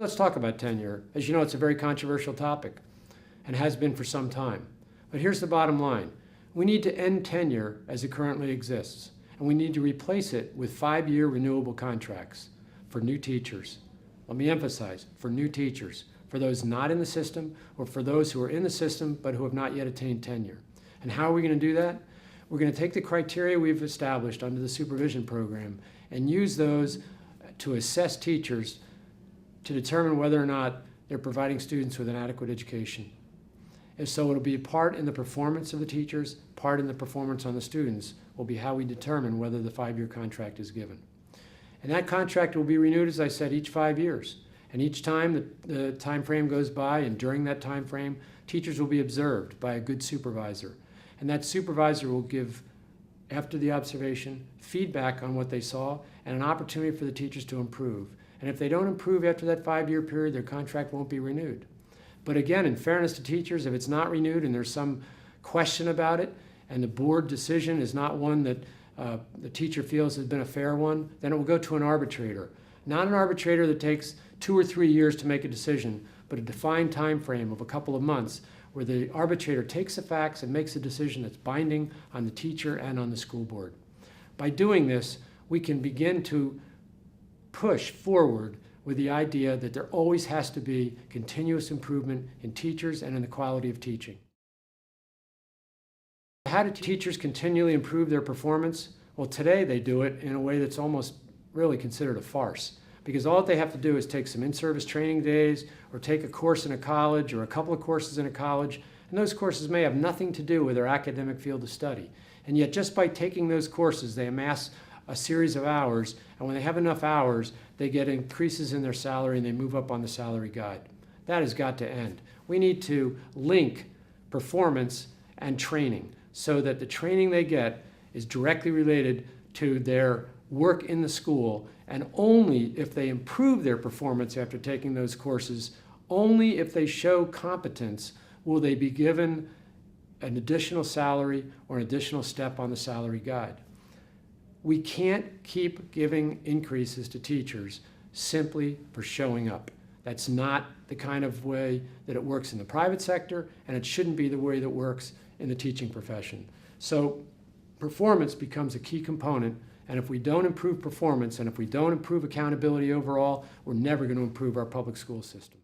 Let's talk about tenure. As you know, it's a very controversial topic and has been for some time. But here's the bottom line. We need to end tenure as it currently exists, and we need to replace it with 5-year renewable contracts for new teachers. Let me emphasize, for new teachers, for those not in the system or for those who are in the system but who have not yet attained tenure. And how are we going to do that? We're going to take the criteria we've established under the supervision program and use those to assess teachers to determine whether or not they're providing students with an adequate education. And so it'll be a part in the performance of the teachers, part in the performance on the students will be how we determine whether the 5-year contract is given. And that contract will be renewed, as I said, each 5 years. And each time the time frame goes by, and during that time frame, teachers will be observed by a good supervisor. And that supervisor will give, after the observation, feedback on what they saw and an opportunity for the teachers to improve. And if they don't improve after that 5-year period, their contract won't be renewed. But again, in fairness to teachers, if it's not renewed and there's some question about it, and the board decision is not one that the teacher feels has been a fair one, then it will go to an arbitrator. Not an arbitrator that takes 2 or 3 years to make a decision, but a defined time frame of a couple of months where the arbitrator takes the facts and makes a decision that's binding on the teacher and on the school board. By doing this, we can begin to push forward with the idea that there always has to be continuous improvement in teachers and in the quality of teaching. How do teachers continually improve their performance? Well, today they do it in a way that's almost really considered a farce, because all they have to do is take some in-service training days or take a course in a college or a couple of courses in a college, and those courses may have nothing to do with their academic field of study. And yet just by taking those courses, they amass a series of hours, and when they have enough hours, they get increases in their salary and they move up on the salary guide. That has got to end. We need to link performance and training so that the training they get is directly related to their work in the school, and only if they improve their performance after taking those courses, only if they show competence will they be given an additional salary or an additional step on the salary guide. We can't keep giving increases to teachers simply for showing up. That's not the kind of way that it works in the private sector, and it shouldn't be the way that it works in the teaching profession. So performance becomes a key component, and if we don't improve performance and if we don't improve accountability overall, we're never going to improve our public school system.